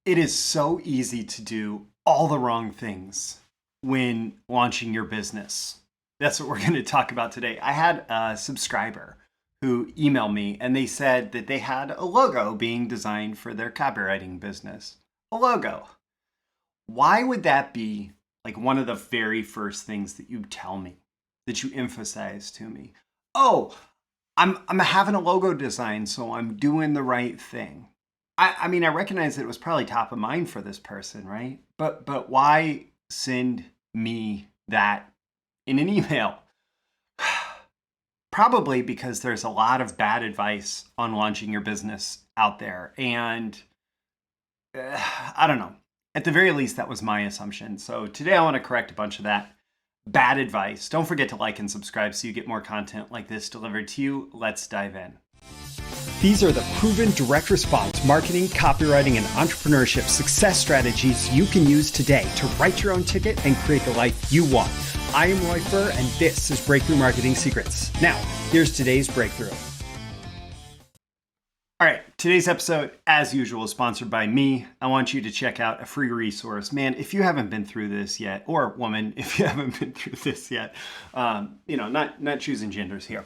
It is so easy to do all the wrong things when launching your business. That's what we're going to talk about today. I had a subscriber who emailed me and they said that they had a logo being designed for their copywriting business. A logo. Why would that be like one of the very first things that you tell me, that you emphasize to me? Oh, I'm having a logo design, so I'm doing the right thing. I mean, I recognize that it was probably top of mind for this person, right? But why send me that in an email? Probably because there's a lot of bad advice on launching your business out there. And I don't know. At the very least, that was my assumption. So today I want to correct a bunch of that bad advice. Don't forget to like and subscribe so you get more content like this delivered to you. Let's dive in. These are the proven direct response marketing, copywriting, and entrepreneurship success strategies you can use today to write your own ticket and create the life you want. I am Roy Furr, and this is Breakthrough Marketing Secrets. Now, here's today's breakthrough. All right, today's episode, as usual, is sponsored by me. I want you to check out a free resource. Man, if you haven't been through this yet, or woman, if you haven't been through this yet, not choosing genders here.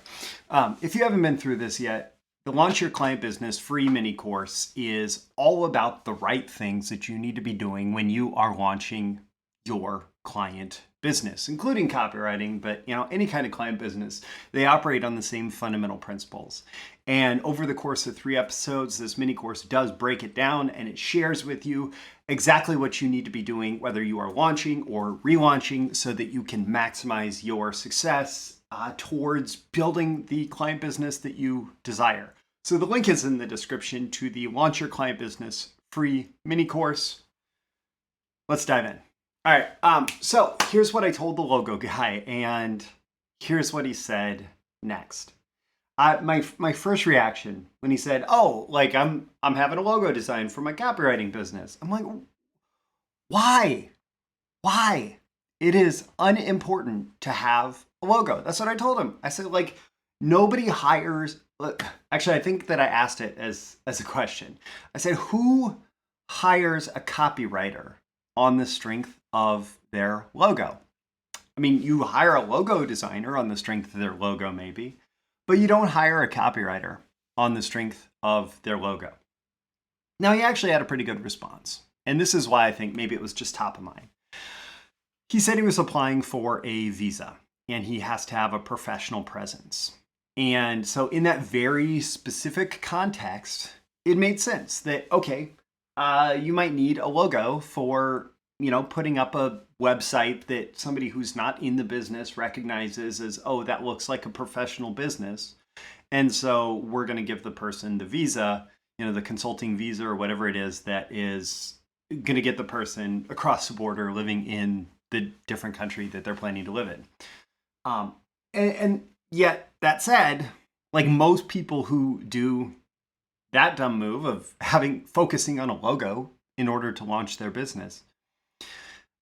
If you haven't been through this yet, the Launch Your Client Business free mini course is all about the right things that you need to be doing when you are launching your client business, including copywriting, but any kind of client business. They operate on the same fundamental principles. And over the course of 3 episodes, this mini course does break it down and it shares with you exactly what you need to be doing, whether you are launching or relaunching, so that you can maximize your success towards building the client business that you desire. So the link is in the description to the Launch Your Client Business free mini course. Let's dive in. All right, so here's what I told the logo guy, and here's what he said next. My first reaction when he said, "Oh, like I'm having a logo design for my copywriting business," I'm like, "Why? Why? It is unimportant to have a logo." That's what I told him. I said, like, nobody hires. Actually, I think that I asked it as a question. I said, "Who hires a copywriter on the strength of their logo?" I mean, you hire a logo designer on the strength of their logo, maybe, but you don't hire a copywriter on the strength of their logo. Now, he actually had a pretty good response, and this is why I think maybe it was just top of mind. He said he was applying for a visa, and he has to have a professional presence. And so in that very specific context, it made sense that, okay, you might need a logo for putting up a website that somebody who's not in the business recognizes as, oh, that looks like a professional business. And so we're going to give the person the visa, the consulting visa or whatever it is that is going to get the person across the border living in the different country that they're planning to live in. And yet that said, like most people who do that dumb move of focusing on a logo in order to launch their business,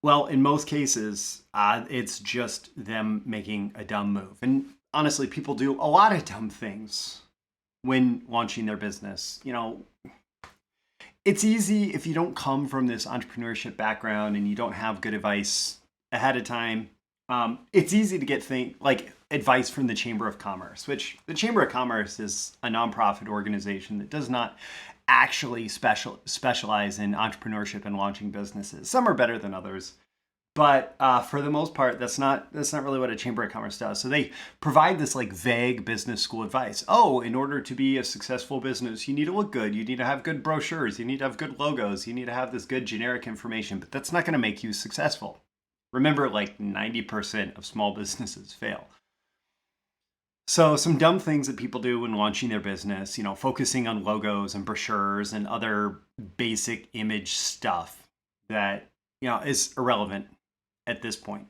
well, in most cases, it's just them making a dumb move. And honestly, people do a lot of dumb things when launching their business. It's easy if you don't come from this entrepreneurship background and you don't have good advice ahead of time. It's easy to get advice from the Chamber of Commerce, which the Chamber of Commerce is a nonprofit organization that does not actually specialize in entrepreneurship and launching businesses. Some are better than others, but for the most part, that's not really what a Chamber of Commerce does. So they provide this vague business school advice. Oh, in order to be a successful business, you need to look good. You need to have good brochures. You need to have good logos. You need to have this good generic information, but that's not going to make you successful. Remember, 90% of small businesses fail. So some dumb things that people do when launching their business, focusing on logos and brochures and other basic image stuff that, is irrelevant at this point.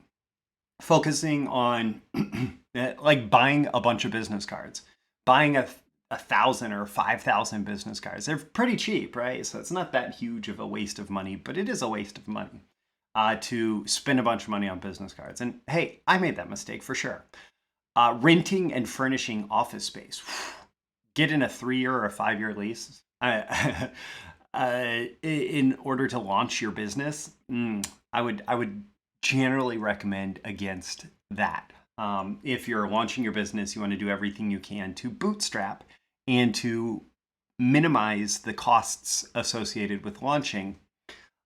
Focusing on buying a bunch of business cards, buying a 1,000 or 5,000 business cards. They're pretty cheap, right? So it's not that huge of a waste of money, but it is a waste of money to spend a bunch of money on business cards. And hey, I made that mistake for sure. Renting and furnishing office space. Get in a 3-year or a 5-year lease. in order to launch your business, I would generally recommend against that. If you're launching your business, you want to do everything you can to bootstrap and to minimize the costs associated with launching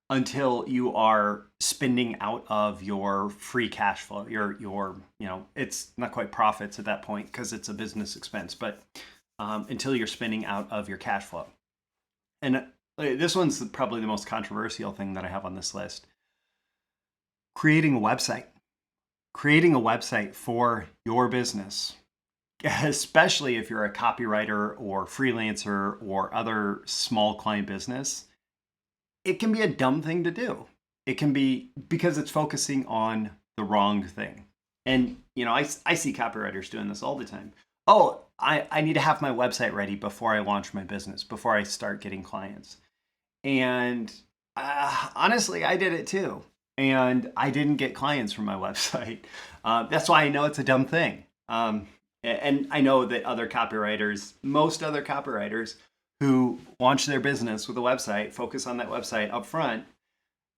until you are spending out of your free cash flow. It's not quite profits at that point because it's a business expense, but until you're spending out of your cash flow. And this one's probably the most controversial thing that I have on this list. Creating a website. Creating a website for your business, especially if you're a copywriter or freelancer or other small client business, it can be a dumb thing to do. It can be because it's focusing on the wrong thing. And, I see copywriters doing this all the time. Oh, I need to have my website ready before I launch my business, before I start getting clients. And honestly, I did it too. And I didn't get clients from my website. That's why I know it's a dumb thing. And I know that most other copywriters who launch their business with a website, focus on that website up front,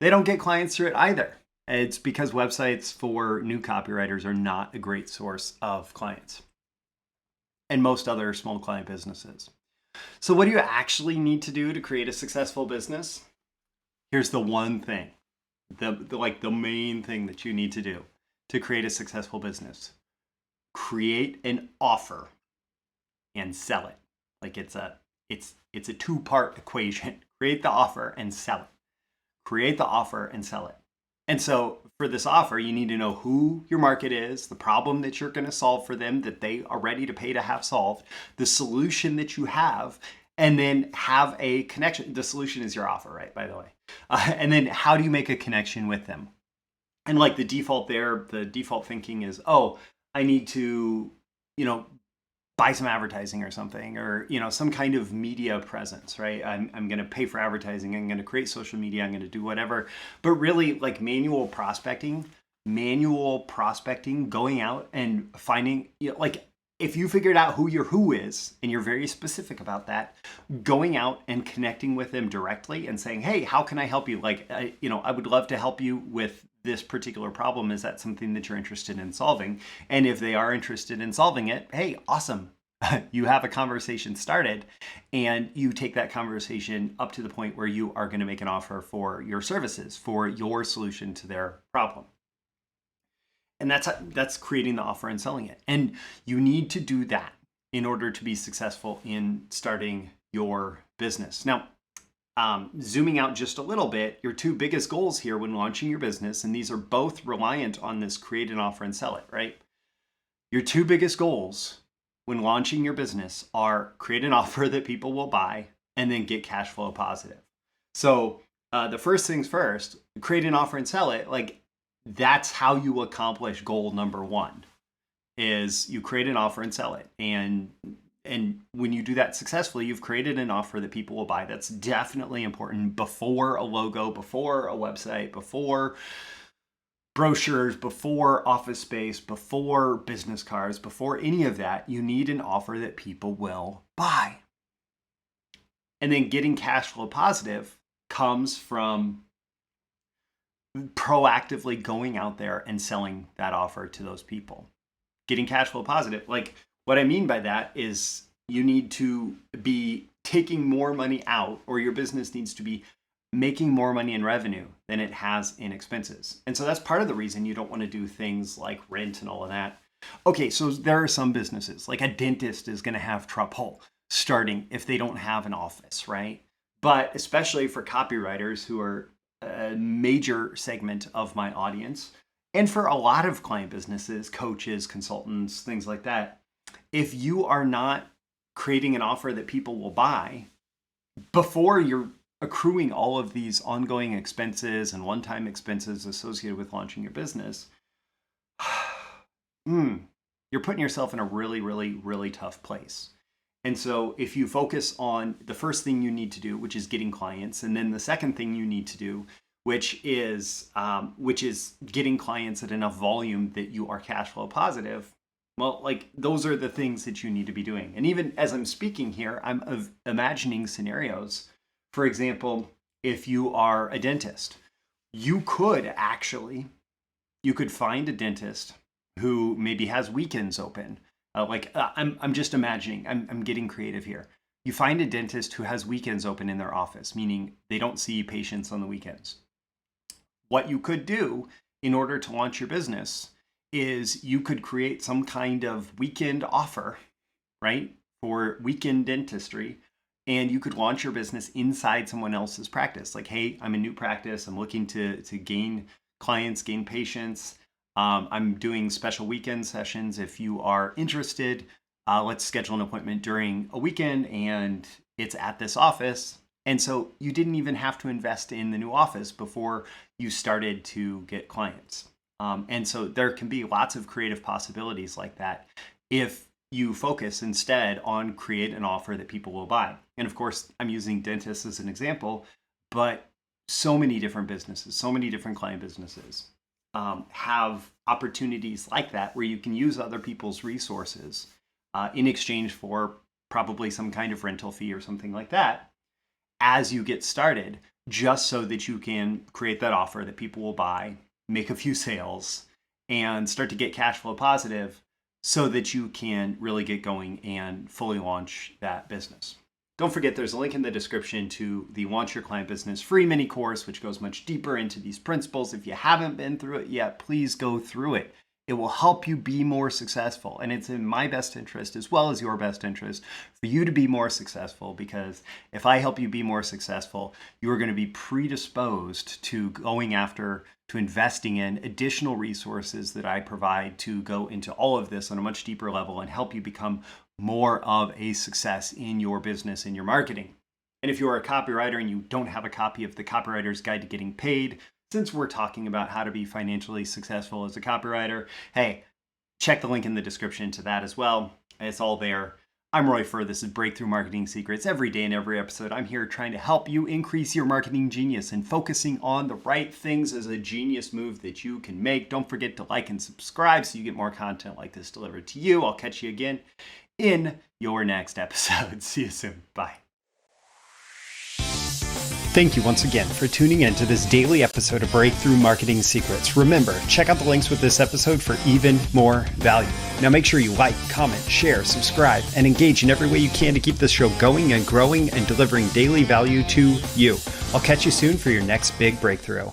they don't get clients through it either. It's because websites for new copywriters are not a great source of clients, and most other small client businesses. So what do you actually need to do to create a successful business? Here's the one thing, the main thing that you need to do to create a successful business. Create an offer and sell it. Like it's a two-part equation. Create the offer and sell it. Create the offer and sell it. And so for this offer, you need to know who your market is, the problem that you're going to solve for them that they are ready to pay to have solved, the solution that you have, and then have a connection. The solution is your offer, right? By the way. And then how do you make a connection with them? And like the default thinking is, oh, I need to, buy some advertising or something, or, some kind of media presence, right? I'm going to pay for advertising. I'm going to create social media. I'm going to do whatever. But really, like manual prospecting, going out and finding, if you figured out who your who is and you're very specific about that, going out and connecting with them directly and saying, hey, how can I help you? I would love to help you with this particular problem. Is that something that you're interested in solving? And if they are interested in solving it, hey, awesome. You have a conversation started and you take that conversation up to the point where you are going to make an offer for your services, for your solution to their problem. And that's creating the offer and selling it. And you need to do that in order to be successful in starting your business. Now, zooming out just a little bit, your two biggest goals here when launching your business, and these are both reliant on this create an offer and sell it, right? Your two biggest goals when launching your business are create an offer that people will buy and then get cash flow positive. So the first things first, create an offer and sell it. That's how you accomplish goal number one, is you create an offer and sell it. And when you do that successfully, you've created an offer that people will buy. That's definitely important before a logo, before a website, before brochures, before office space, before business cards, before any of that. You need an offer that people will buy. And then getting cash flow positive comes from proactively going out there and selling that offer to those people. Getting cash flow positive. What I mean by that is you need to be taking more money out, or your business needs to be making more money in revenue than it has in expenses. And so that's part of the reason you don't want to do things like rent and all of that. Okay, so there are some businesses, like a dentist is going to have trouble starting if they don't have an office, right? But especially for copywriters, who are a major segment of my audience, and for a lot of client businesses, coaches, consultants, things like that, if you are not creating an offer that people will buy before you're accruing all of these ongoing expenses and one-time expenses associated with launching your business, you're putting yourself in a really, really, really tough place. And so if you focus on the first thing you need to do, which is getting clients, and then the second thing you need to do, which is getting clients at enough volume that you are cash flow positive, well, those are the things that you need to be doing. And even as I'm speaking here, I'm imagining scenarios For example, if you are a dentist, you could find a dentist who maybe has weekends open. I'm just imagining, I'm getting creative here. You find a dentist who has weekends open in their office, meaning they don't see patients on the weekends. What you could do in order to launch your business is you could create some kind of weekend offer, right, for weekend dentistry. And you could launch your business inside someone else's practice. Like, hey, I'm a new practice. I'm looking to gain clients, gain patients. I'm doing special weekend sessions. If you are interested, let's schedule an appointment during a weekend and it's at this office. And so you didn't even have to invest in the new office before you started to get clients. And so there can be lots of creative possibilities like that if you focus instead on create an offer that people will buy. And of course, I'm using dentists as an example, but so many different businesses, so many different client businesses have opportunities like that where you can use other people's resources in exchange for probably some kind of rental fee or something like that as you get started, just so that you can create that offer that people will buy, make a few sales, and start to get cash flow positive so that you can really get going and fully launch that business. Don't forget, there's a link in the description to the Launch Your Client Business free mini course, which goes much deeper into these principles. If you haven't been through it yet, please go through it. It will help you be more successful. And it's in my best interest as well as your best interest for you to be more successful, because if I help you be more successful, you are going to be predisposed to going after, to investing in additional resources that I provide to go into all of this on a much deeper level and help you become more of a success in your business, in your marketing. And if you are a copywriter and you don't have a copy of the Copywriter's Guide to Getting Paid, since we're talking about how to be financially successful as a copywriter, hey, check the link in the description to that as well. It's all there. I'm Roy Furr. This is Breakthrough Marketing Secrets. Every day in every episode, I'm here trying to help you increase your marketing genius and focusing on the right things as a genius move that you can make. Don't forget to like and subscribe so you get more content like this delivered to you. I'll catch you again in your next episode. See you soon. Bye. Thank you once again for tuning in to this daily episode of Breakthrough Marketing Secrets. Remember, check out the links with this episode for even more value. Now make sure you like, comment, share, subscribe, and engage in every way you can to keep this show going and growing and delivering daily value to you. I'll catch you soon for your next big breakthrough.